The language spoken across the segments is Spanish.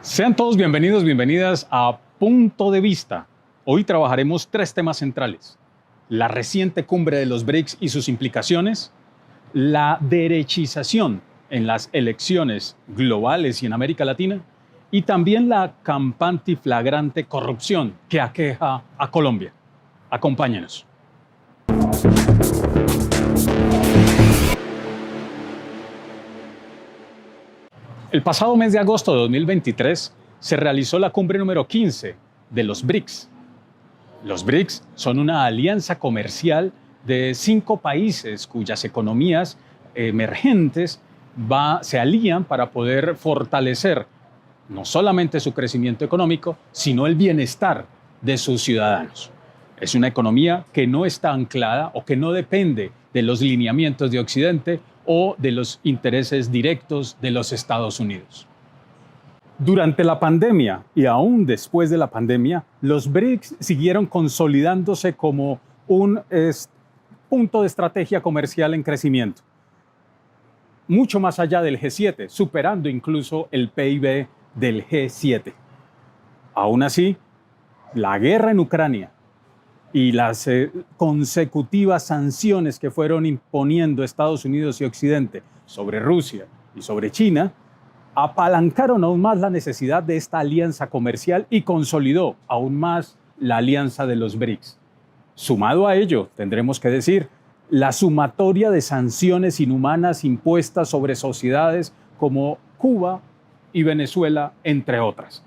Sean todos bienvenidos, bienvenidas a Punto de Vista. Hoy trabajaremos tres temas centrales: la reciente cumbre de los BRICS y sus implicaciones, la derechización en las elecciones globales y en América Latina, y también la campante y flagrante corrupción que aqueja a Colombia. Acompáñenos. El pasado mes de agosto de 2023 se realizó la cumbre número 15 de los BRICS. Los BRICS son una alianza comercial de 5 países cuyas economías emergentes se alían para poder fortalecer no solamente su crecimiento económico, sino el bienestar de sus ciudadanos. Es una economía que no está anclada o que no depende de los lineamientos de Occidente o de los intereses directos de los Estados Unidos. Durante la pandemia y aún después de la pandemia, los BRICS siguieron consolidándose como un punto de estrategia comercial en crecimiento, mucho más allá del G7, superando incluso el PIB del G7. Aún así, la guerra en Ucrania y las consecutivas sanciones que fueron imponiendo Estados Unidos y Occidente sobre Rusia y sobre China apalancaron aún más la necesidad de esta alianza comercial y consolidó aún más la alianza de los BRICS. Sumado a ello, tendremos que decir, la sumatoria de sanciones inhumanas impuestas sobre sociedades como Cuba y Venezuela, entre otras.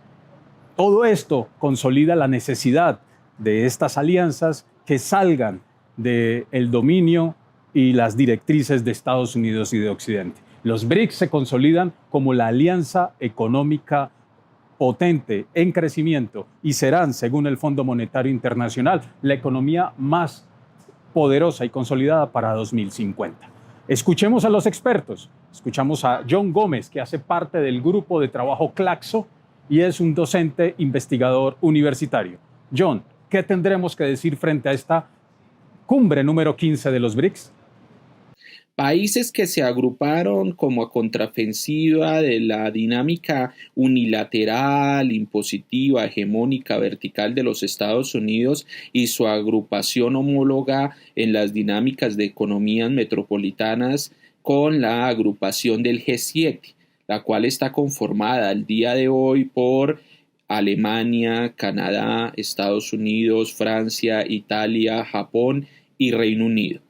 Todo esto consolida la necesidad de estas alianzas que salgan del dominio y las directrices de Estados Unidos y de Occidente. Los BRICS se consolidan como la alianza económica potente en crecimiento y serán, según el Fondo Monetario Internacional, la economía más poderosa y consolidada para 2050. Escuchemos a los expertos. Escuchamos a John Gómez, que hace parte del grupo de trabajo Claxo y es un docente investigador universitario. John, ¿qué tendremos que decir frente a esta cumbre número 15 de los BRICS? Países que se agruparon como a contraofensiva de la dinámica unilateral, impositiva, hegemónica, vertical de los Estados Unidos y su agrupación homóloga en las dinámicas de economías metropolitanas con la agrupación del G7, la cual está conformada al día de hoy por Alemania, Canadá, Estados Unidos, Francia, Italia, Japón y Reino Unido.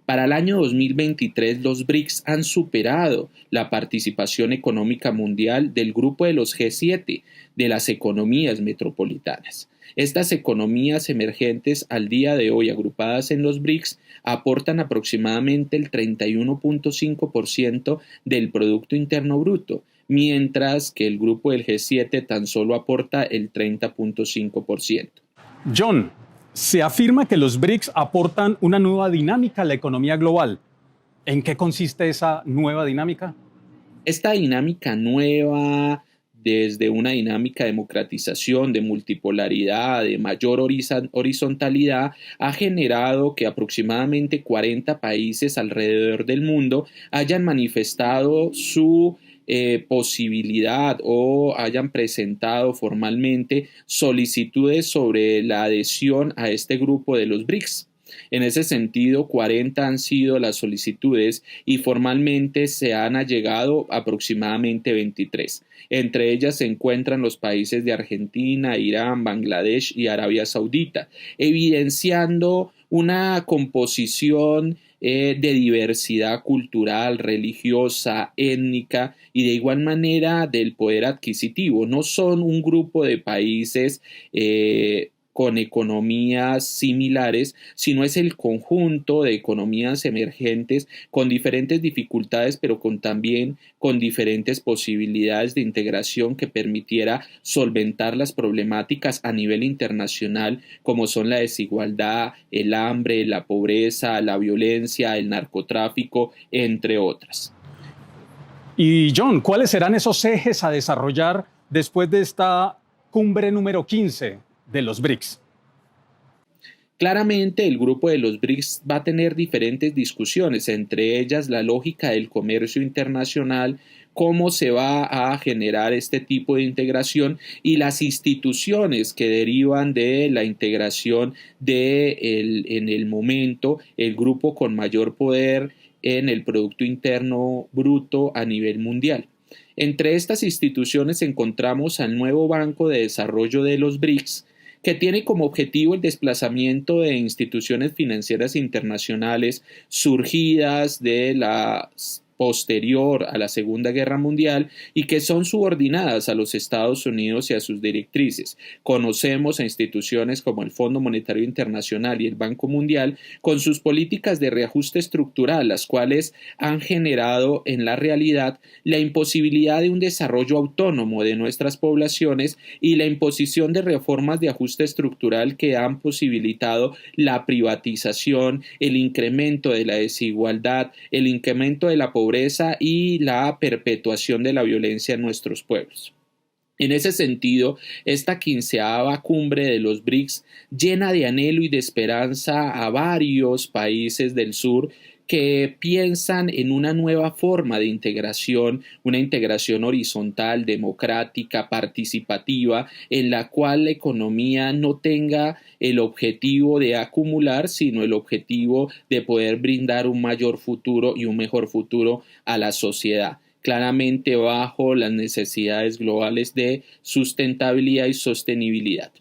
Para el año 2023, los BRICS han superado la participación económica mundial del grupo de los G7, de las economías metropolitanas. Estas economías emergentes al día de hoy agrupadas en los BRICS aportan aproximadamente el 31.5% del Producto Interno Bruto, mientras que el grupo del G7 tan solo aporta el 30.5%. John, se afirma que los BRICS aportan una nueva dinámica a la economía global. ¿En qué consiste esa nueva dinámica? Esta dinámica nueva, desde una dinámica de democratización, de multipolaridad, de mayor horizontalidad, ha generado que aproximadamente 40 países alrededor del mundo hayan manifestado su posibilidad o hayan presentado formalmente solicitudes sobre la adhesión a este grupo de los BRICS. En ese sentido, 40 han sido las solicitudes y formalmente se han allegado aproximadamente 23. Entre ellas se encuentran los países de Argentina, Irán, Bangladesh y Arabia Saudita, evidenciando una composición de diversidad cultural, religiosa, étnica y de igual manera del poder adquisitivo. No son un grupo de países con economías similares, sino es el conjunto de economías emergentes con diferentes dificultades, pero también con diferentes posibilidades de integración que permitiera solventar las problemáticas a nivel internacional, como son la desigualdad, el hambre, la pobreza, la violencia, el narcotráfico, entre otras. Y John, ¿cuáles serán esos ejes a desarrollar después de esta cumbre número 15 de los BRICS? Claramente, el grupo de los BRICS va a tener diferentes discusiones, entre ellas la lógica del comercio internacional, cómo se va a generar este tipo de integración y las instituciones que derivan de la integración en el momento, el grupo con mayor poder en el Producto Interno Bruto a nivel mundial. Entre estas instituciones encontramos al nuevo Banco de Desarrollo de los BRICS, que tiene como objetivo el desplazamiento de instituciones financieras internacionales surgidas de la posterior a la Segunda Guerra Mundial y que son subordinadas a los Estados Unidos y a sus directrices. Conocemos a instituciones como el Fondo Monetario Internacional y el Banco Mundial con sus políticas de reajuste estructural, las cuales han generado en la realidad la imposibilidad de un desarrollo autónomo de nuestras poblaciones y la imposición de reformas de ajuste estructural que han posibilitado la privatización, el incremento de la desigualdad, el incremento de la pobreza y la perpetuación de la violencia en nuestros pueblos. En ese sentido, esta 15ª cumbre de los BRICS llena de anhelo y de esperanza a varios países del sur que piensan en una nueva forma de integración, una integración horizontal, democrática, participativa, en la cual la economía no tenga el objetivo de acumular, sino el objetivo de poder brindar un mayor futuro y un mejor futuro a la sociedad, claramente bajo las necesidades globales de sustentabilidad y sostenibilidad.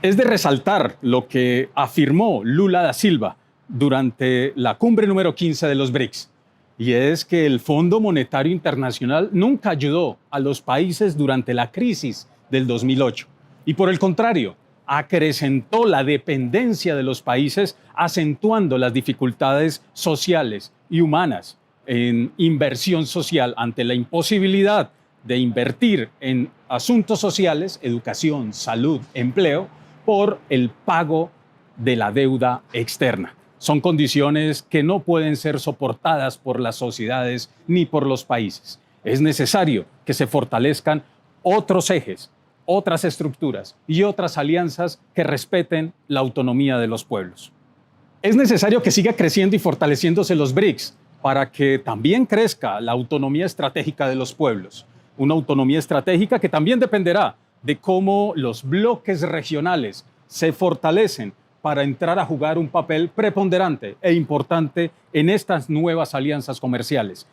Es de resaltar lo que afirmó Lula da Silva durante la cumbre número 15 de los BRICS, y es que el Fondo Monetario Internacional nunca ayudó a los países durante la crisis del 2008 y por el contrario, acrecentó la dependencia de los países, acentuando las dificultades sociales y humanas en inversión social ante la imposibilidad de invertir en asuntos sociales, educación, salud, empleo, por el pago de la deuda externa. Son condiciones que no pueden ser soportadas por las sociedades ni por los países. Es necesario que se fortalezcan otros ejes, otras estructuras y otras alianzas que respeten la autonomía de los pueblos. Es necesario que siga creciendo y fortaleciéndose los BRICS para que también crezca la autonomía estratégica de los pueblos. Una autonomía estratégica que también dependerá de cómo los bloques regionales se fortalecen para entrar a jugar un papel preponderante e importante en estas nuevas alianzas comerciales.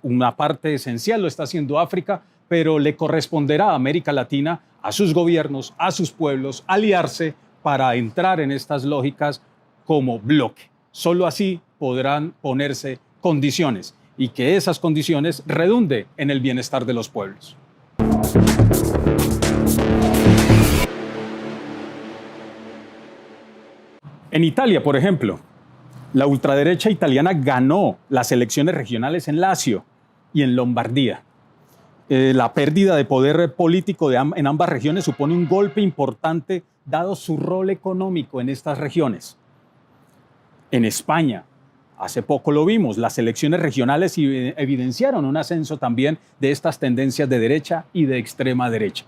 Una parte esencial lo está haciendo África, pero le corresponderá a América Latina, a sus gobiernos, a sus pueblos, aliarse para entrar en estas lógicas como bloque. Solo así podrán ponerse condiciones y que esas condiciones redunde en el bienestar de los pueblos. En Italia, por ejemplo, la ultraderecha italiana ganó las elecciones regionales en Lazio y en Lombardía. La pérdida de poder político en ambas regiones supone un golpe importante dado su rol económico en estas regiones. En España, hace poco lo vimos, las elecciones regionales evidenciaron un ascenso también de estas tendencias de derecha y de extrema derecha.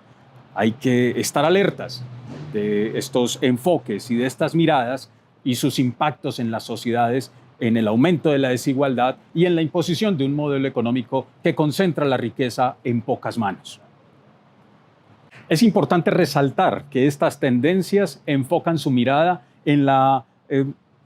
Hay que estar alertas de estos enfoques y de estas miradas y sus impactos en las sociedades, en el aumento de la desigualdad y en la imposición de un modelo económico que concentra la riqueza en pocas manos. Es importante resaltar que estas tendencias enfocan su mirada en la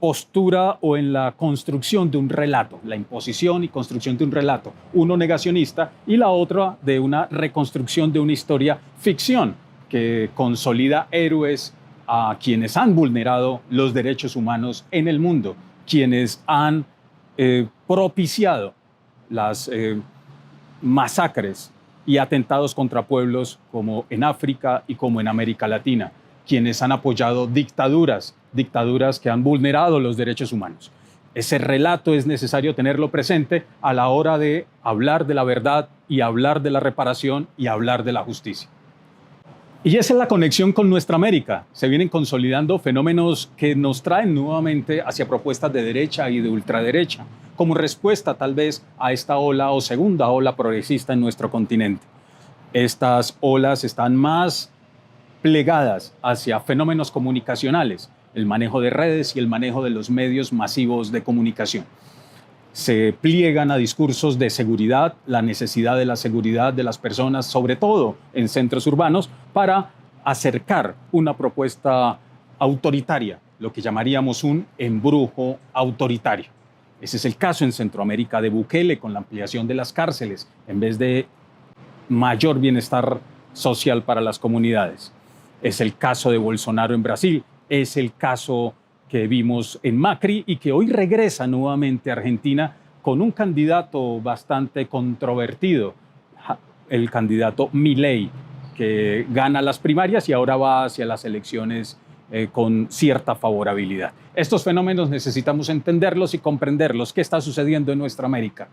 postura o en la construcción de un relato, la imposición y construcción de un relato, uno negacionista y la otra de una reconstrucción de una historia ficción que consolida héroes a quienes han vulnerado los derechos humanos en el mundo, quienes han propiciado las masacres y atentados contra pueblos como en África y como en América Latina, quienes han apoyado dictaduras que han vulnerado los derechos humanos. Ese relato es necesario tenerlo presente a la hora de hablar de la verdad y hablar de la reparación y hablar de la justicia. Y esa es la conexión con nuestra América. Se vienen consolidando fenómenos que nos traen nuevamente hacia propuestas de derecha y de ultraderecha, como respuesta tal vez a esta ola o segunda ola progresista en nuestro continente. Estas olas están más plegadas hacia fenómenos comunicacionales el manejo de redes y el manejo de los medios masivos de comunicación. Se pliegan a discursos de seguridad, la necesidad de la seguridad de las personas, sobre todo en centros urbanos, para acercar una propuesta autoritaria, lo que llamaríamos un embrujo autoritario. Ese es el caso en Centroamérica de Bukele, con la ampliación de las cárceles, en vez de mayor bienestar social para las comunidades. Es el caso de Bolsonaro en Brasil, es el caso que vimos en Macri y que hoy regresa nuevamente a Argentina con un candidato bastante controvertido, el candidato Milei, que gana las primarias y ahora va hacia las elecciones con cierta favorabilidad. Estos fenómenos necesitamos entenderlos y comprenderlos. ¿Qué está sucediendo en nuestra América?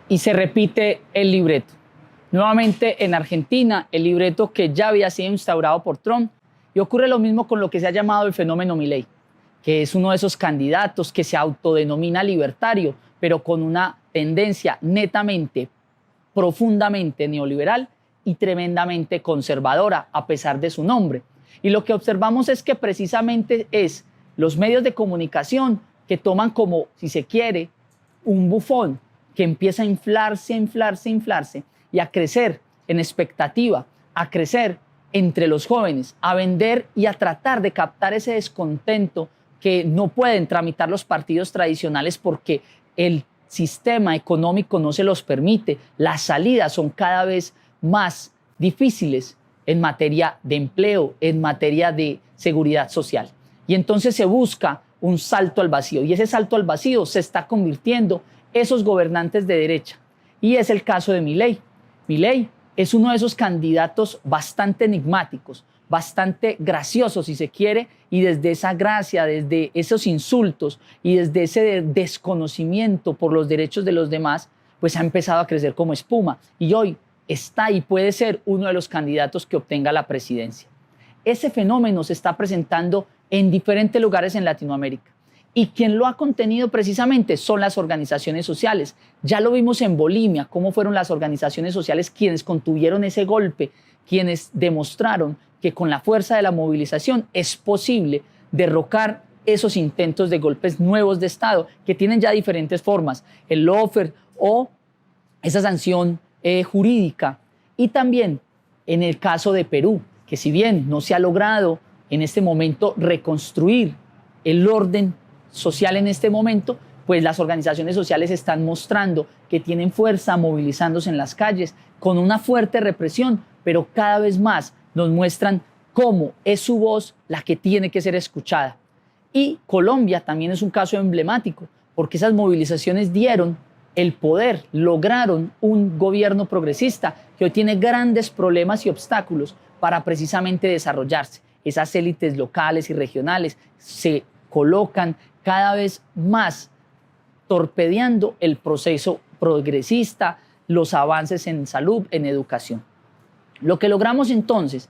Y se repite el libreto. Nuevamente en Argentina, el libreto que ya había sido instaurado por Trump, y ocurre lo mismo con lo que se ha llamado el fenómeno Milei, que es uno de esos candidatos que se autodenomina libertario, pero con una tendencia netamente, profundamente neoliberal y tremendamente conservadora, a pesar de su nombre. Y lo que observamos es que precisamente es los medios de comunicación que toman como, si se quiere, un bufón que empieza a inflarse, inflarse, inflarse y a crecer en expectativa, a crecer entre los jóvenes, a vender y a tratar de captar ese descontento que no pueden tramitar los partidos tradicionales porque el sistema económico no se los permite. Las salidas son cada vez más difíciles en materia de empleo, en materia de seguridad social. Y entonces se busca un salto al vacío, y ese salto al vacío se está convirtiendo esos gobernantes de derecha. Y es el caso de Milei. Milei es uno de esos candidatos bastante enigmáticos, bastante graciosos, si se quiere, y desde esa gracia, desde esos insultos y desde ese desconocimiento por los derechos de los demás, pues ha empezado a crecer como espuma. Y hoy está y puede ser uno de los candidatos que obtenga la presidencia. Ese fenómeno se está presentando en diferentes lugares en Latinoamérica. Y quien lo ha contenido precisamente son las organizaciones sociales. Ya lo vimos en Bolivia, cómo fueron las organizaciones sociales quienes contuvieron ese golpe, quienes demostraron que con la fuerza de la movilización es posible derrocar esos intentos de golpes nuevos de Estado que tienen ya diferentes formas, el lawfare o esa sanción jurídica. Y también en el caso de Perú, que si bien no se ha logrado en este momento reconstruir el orden social en este momento, pues las organizaciones sociales están mostrando que tienen fuerza movilizándose en las calles con una fuerte represión, pero cada vez más nos muestran cómo es su voz la que tiene que ser escuchada. Y Colombia también es un caso emblemático, porque esas movilizaciones dieron el poder, lograron un gobierno progresista que hoy tiene grandes problemas y obstáculos para precisamente desarrollarse. Esas élites locales y regionales se colocan cada vez más torpedeando el proceso progresista, los avances en salud, en educación. Lo que logramos entonces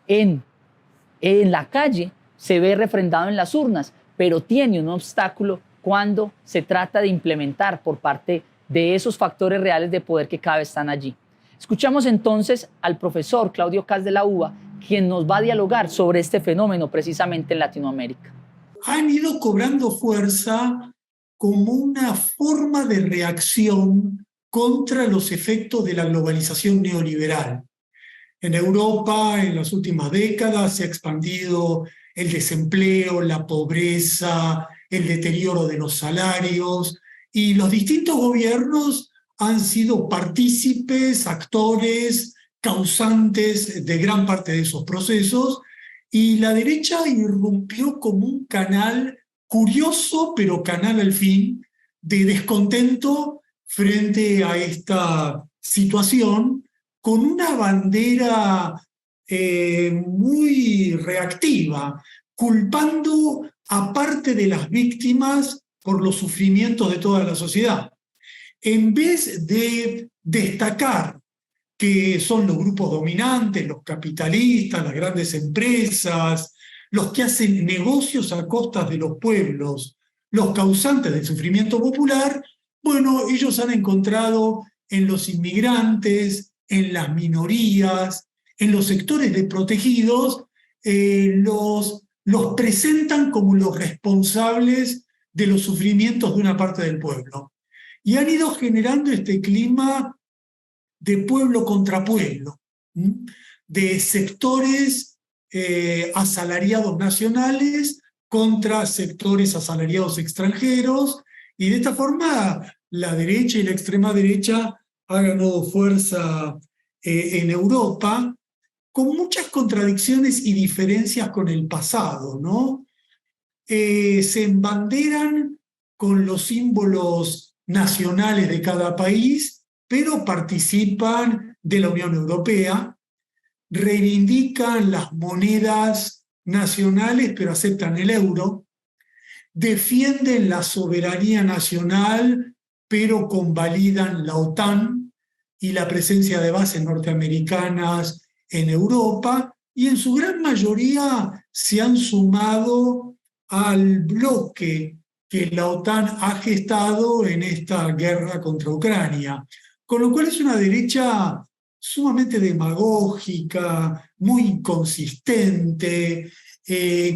en la calle se ve refrendado en las urnas, pero tiene un obstáculo cuando se trata de implementar por parte de esos factores reales de poder que cada vez están allí. Escuchamos entonces al profesor Claudio Cas de la UBA, quien nos va a dialogar sobre este fenómeno precisamente en Latinoamérica. Han ido cobrando fuerza como una forma de reacción contra los efectos de la globalización neoliberal. En Europa, en las últimas décadas, se ha expandido el desempleo, la pobreza, el deterioro de los salarios, y los distintos gobiernos han sido partícipes, actores, causantes de gran parte de esos procesos, y la derecha irrumpió como un canal curioso, pero canal al fin, de descontento frente a esta situación, con una bandera muy reactiva, culpando a parte de las víctimas por los sufrimientos de toda la sociedad. En vez de destacar que son los grupos dominantes, los capitalistas, las grandes empresas, los que hacen negocios a costas de los pueblos, los causantes del sufrimiento popular, bueno, ellos han encontrado en los inmigrantes, en las minorías, en los sectores desprotegidos, los los presentan como los responsables de los sufrimientos de una parte del pueblo. Y han ido generando este clima de pueblo contra pueblo, de sectores asalariados nacionales contra sectores asalariados extranjeros, y de esta forma la derecha y la extrema derecha han ganado fuerza en Europa, con muchas contradicciones y diferencias con el pasado, ¿no? Se embanderan con los símbolos nacionales de cada país, pero participan de la Unión Europea, reivindican las monedas nacionales, pero aceptan el euro, defienden la soberanía nacional, pero convalidan la OTAN y la presencia de bases norteamericanas en Europa, y en su gran mayoría se han sumado al bloque que la OTAN ha gestado en esta guerra contra Ucrania. Con lo cual es una derecha sumamente demagógica, muy inconsistente,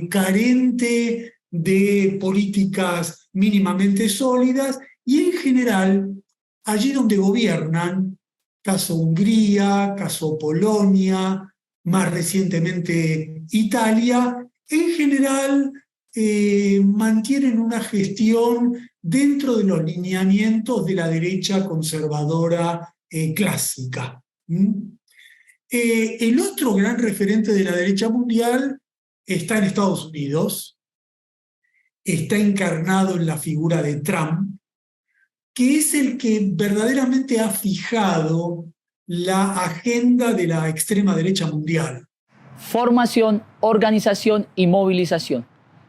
carente de políticas mínimamente sólidas, y en general, allí donde gobiernan, caso Hungría, caso Polonia, más recientemente Italia, en general mantienen una gestión dentro de los lineamientos de la derecha conservadora clásica. El otro gran referente de la derecha mundial está en Estados Unidos, está encarnado en la figura de Trump, que es el que verdaderamente ha fijado la agenda de la extrema derecha mundial. Formación, organización y movilización.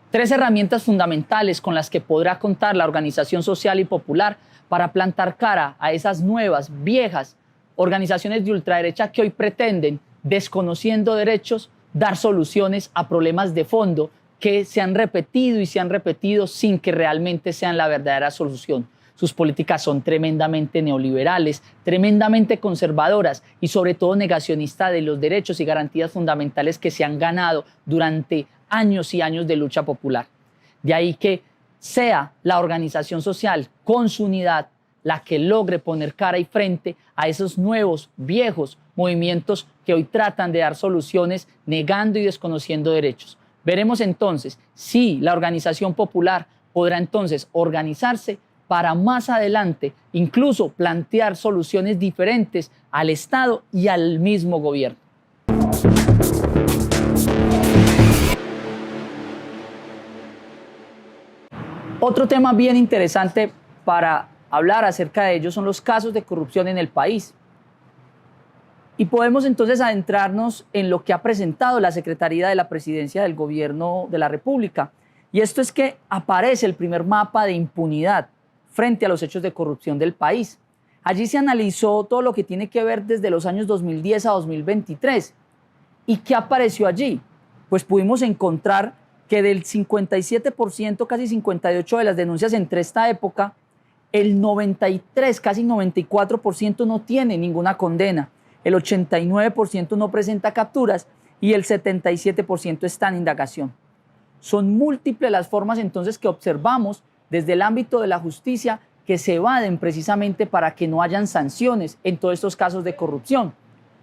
3 herramientas fundamentales con las que podrá contar la organización social y popular para plantar cara a esas nuevas, viejas organizaciones de ultraderecha que hoy pretenden, desconociendo derechos, dar soluciones a problemas de fondo que se han repetido y se han repetido sin que realmente sean la verdadera solución. Sus políticas son tremendamente neoliberales, tremendamente conservadoras y sobre todo negacionistas de los derechos y garantías fundamentales que se han ganado durante años y años de lucha popular. De ahí que sea la organización social con su unidad la que logre poner cara y frente a esos nuevos, viejos movimientos que hoy tratan de dar soluciones negando y desconociendo derechos. Veremos entonces si la organización popular podrá entonces organizarse para más adelante incluso plantear soluciones diferentes al Estado y al mismo gobierno. Otro tema bien interesante para hablar acerca de ello son los casos de corrupción en el país. Y podemos entonces adentrarnos en lo que ha presentado la Secretaría de la Presidencia del Gobierno de la República. Y esto es que aparece el primer mapa de impunidad frente a los hechos de corrupción del país. Allí se analizó todo lo que tiene que ver desde los años 2010 a 2023. ¿Y qué apareció allí? Pues pudimos encontrar que del 57%, casi 58% de las denuncias entre esta época, el 93%, casi 94% no tiene ninguna condena, el 89% no presenta capturas y el 77% está en indagación. Son múltiples las formas entonces que observamos desde el ámbito de la justicia que se evaden precisamente para que no hayan sanciones en todos estos casos de corrupción.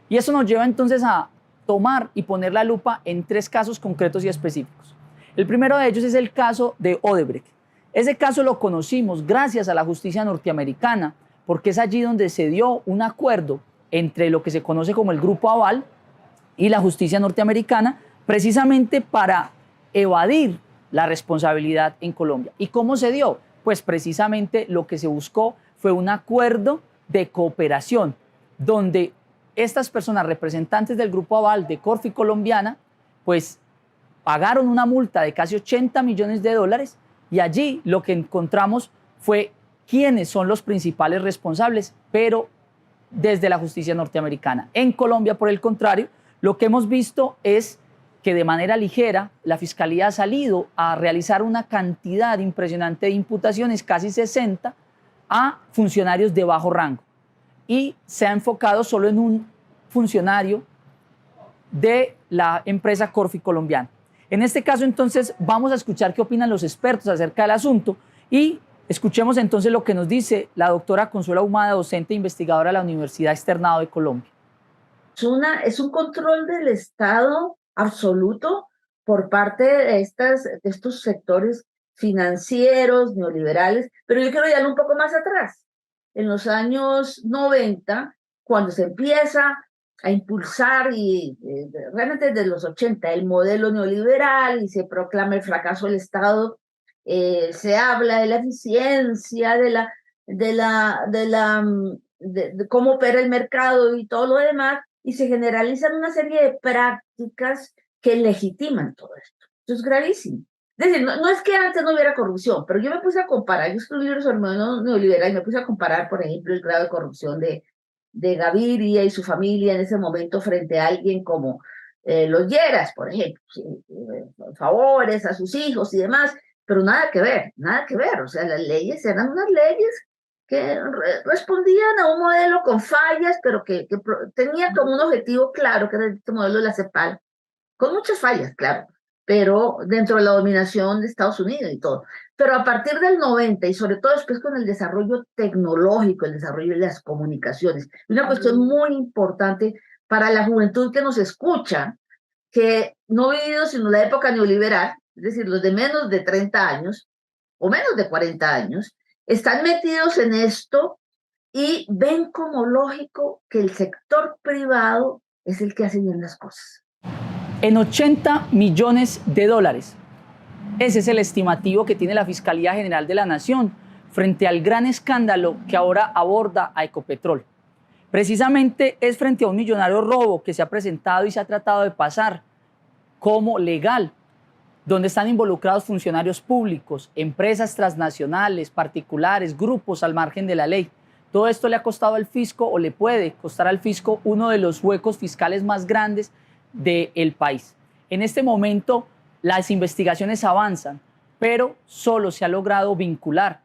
Y eso nos lleva entonces a tomar y poner la lupa en 3 casos concretos y específicos. El primero de ellos es el caso de Odebrecht. Ese caso lo conocimos gracias a la justicia norteamericana, porque es allí donde se dio un acuerdo entre lo que se conoce como el Grupo Aval y la justicia norteamericana, precisamente para evadir la responsabilidad en Colombia. ¿Y cómo se dio? Pues precisamente lo que se buscó fue un acuerdo de cooperación, donde estas personas representantes del Grupo Aval de Corfi Colombiana, pues pagaron una multa de casi $80 millones y allí lo que encontramos fue quiénes son los principales responsables, pero desde la justicia norteamericana. En Colombia, por el contrario, lo que hemos visto es que de manera ligera la Fiscalía ha salido a realizar una cantidad impresionante de imputaciones, casi 60, a funcionarios de bajo rango. Y se ha enfocado solo en un funcionario de la empresa Corfi Colombiana. En este caso, entonces, vamos a escuchar qué opinan los expertos acerca del asunto y escuchemos entonces lo que nos dice la doctora Consuelo Ahumada, docente e investigadora de la Universidad Externado de Colombia. Es un control del Estado absoluto por parte de estos sectores financieros, neoliberales, pero yo quiero llevarlo un poco más atrás. En los años 90, cuando se empieza a impulsar, y realmente desde los 80, el modelo neoliberal y se proclama el fracaso del Estado, se habla de la eficiencia, de cómo opera el mercado y todo lo demás, y se generalizan una serie de prácticas que legitiman todo esto. Esto es gravísimo. Es decir, no es que antes no hubiera corrupción, pero yo me puse a comparar, yo escribí libros sobre el modelo neoliberal y me puse a comparar, por ejemplo, el grado de corrupción de Gaviria y su familia en ese momento frente a alguien como los Lleras, por ejemplo, favores a sus hijos y demás, pero nada que ver, o sea, las leyes eran unas leyes que respondían a un modelo con fallas, pero que tenía como un objetivo claro, que era este modelo de la CEPAL, con muchas fallas, claro, pero dentro de la dominación de Estados Unidos y todo. Pero a partir del 90 y sobre todo después con el desarrollo tecnológico, el desarrollo de las comunicaciones, una cuestión muy importante para la juventud que nos escucha, que no ha vivido sino la época neoliberal, es decir, los de menos de 30 años o menos de 40 años, están metidos en esto y ven como lógico que el sector privado es el que hace bien las cosas. En 80 millones de dólares. Ese es el estimativo que tiene la Fiscalía General de la Nación frente al gran escándalo que ahora aborda a Ecopetrol. Precisamente es frente a un millonario robo que se ha presentado y se ha tratado de pasar como legal, donde están involucrados funcionarios públicos, empresas transnacionales, particulares, grupos al margen de la ley. Todo esto le ha costado al fisco o le puede costar al fisco uno de los huecos fiscales más grandes del país. En este momento las investigaciones avanzan, pero solo se ha logrado vincular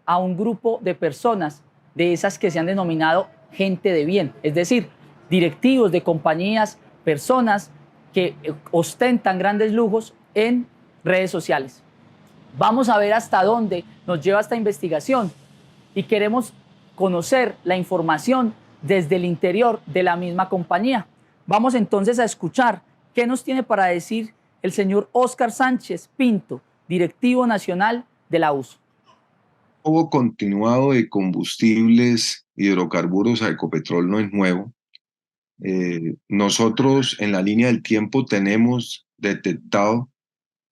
a un grupo de personas de esas que se han denominado gente de bien, es decir, directivos de compañías, personas que ostentan grandes lujos en redes sociales. Vamos a ver hasta dónde nos lleva esta investigación y queremos conocer la información desde el interior de la misma compañía. Vamos entonces a escuchar qué nos tiene para decir el señor Óscar Sánchez Pinto, directivo nacional de la USO. El robo continuado de combustibles, hidrocarburos a Ecopetrol no es nuevo. Nosotros en la línea del tiempo tenemos detectado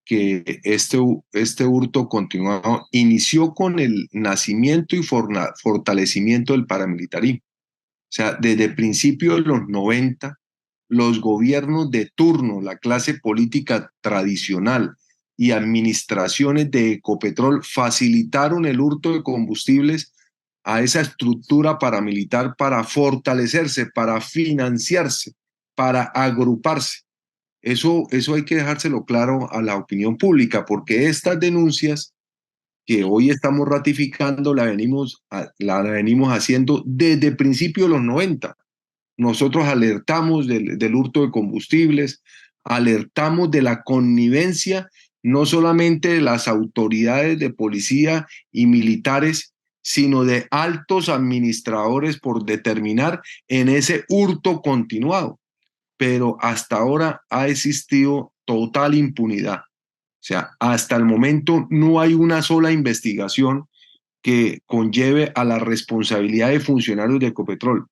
que este hurto continuado inició con el nacimiento y fortalecimiento del paramilitarismo. O sea, desde principios de los 90, los gobiernos de turno, la clase política tradicional y administraciones de Ecopetrol facilitaron el hurto de combustibles a esa estructura paramilitar para fortalecerse, para financiarse, para agruparse. Eso hay que dejárselo claro a la opinión pública, porque estas denuncias que hoy estamos ratificando la venimos haciendo desde el principio de los 90. Nosotros alertamos del hurto de combustibles, alertamos de la connivencia no solamente de las autoridades de policía y militares, sino de altos administradores por determinar en ese hurto continuado. Pero hasta ahora ha existido total impunidad. O sea, hasta el momento no hay una sola investigación que conlleve a la responsabilidad de funcionarios de Ecopetrol.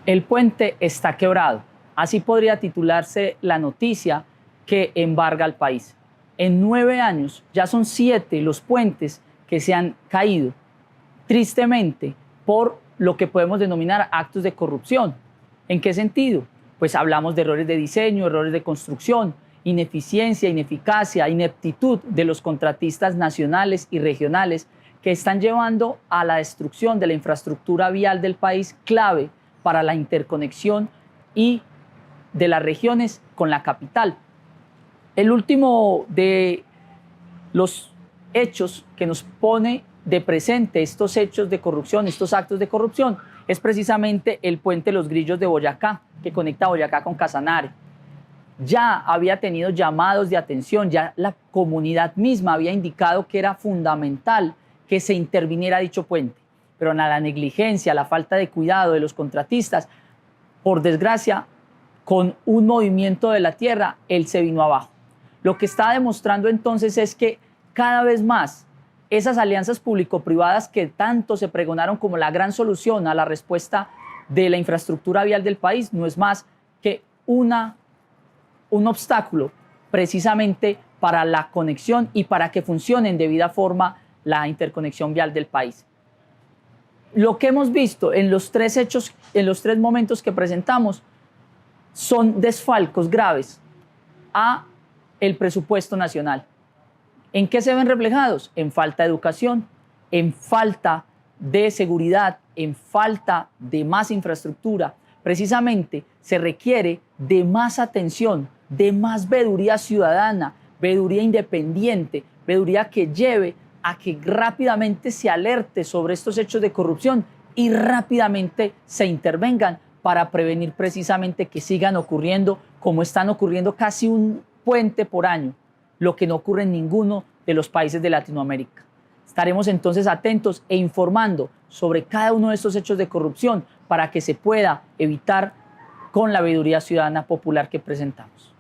El puente está quebrado. Así podría titularse la noticia que embarga al país. En 9 años ya son 7 los puentes que se han caído, tristemente, por lo que podemos denominar actos de corrupción. ¿En qué sentido? Pues hablamos de errores de diseño, errores de construcción, ineficiencia, ineficacia, ineptitud de los contratistas nacionales y regionales que están llevando a la destrucción de la infraestructura vial del país, clave para la interconexión y de las regiones con la capital. El último de los hechos que nos pone de presente estos hechos de corrupción, estos actos de corrupción, es precisamente el puente Los Grillos de Boyacá, que conecta Boyacá con Casanare. ya había tenido llamados de atención, ya la comunidad misma había indicado que era fundamental que se interviniera dicho puente. Pero a la negligencia, la falta de cuidado de los contratistas, por desgracia, con un movimiento de la tierra, él se vino abajo. Lo que está demostrando entonces es que cada vez más esas alianzas público-privadas que tanto se pregonaron como la gran solución a la respuesta de la infraestructura vial del país no es más que un obstáculo precisamente para la conexión y para que funcione en debida forma la interconexión vial del país. Lo que hemos visto en los tres hechos, en los tres momentos que presentamos, son desfalcos graves a el presupuesto nacional. ¿En qué se ven reflejados? En falta de educación, en falta de seguridad, en falta de más infraestructura. Precisamente se requiere de más atención, de más veeduría ciudadana, veeduría independiente, veeduría que lleve a que rápidamente se alerte sobre estos hechos de corrupción y rápidamente se intervengan para prevenir precisamente que sigan ocurriendo como están ocurriendo casi un puente por año, lo que no ocurre en ninguno de los países de Latinoamérica. Estaremos entonces atentos e informando sobre cada uno de estos hechos de corrupción para que se pueda evitar con la veeduría ciudadana popular que presentamos.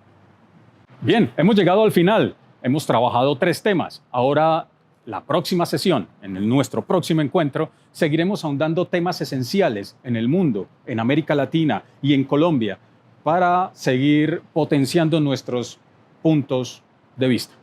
Bien, hemos llegado al final. Hemos trabajado 3 temas. Ahora, la próxima sesión, en nuestro próximo encuentro, seguiremos ahondando temas esenciales en el mundo, en América Latina y en Colombia, para seguir potenciando nuestros puntos de vista.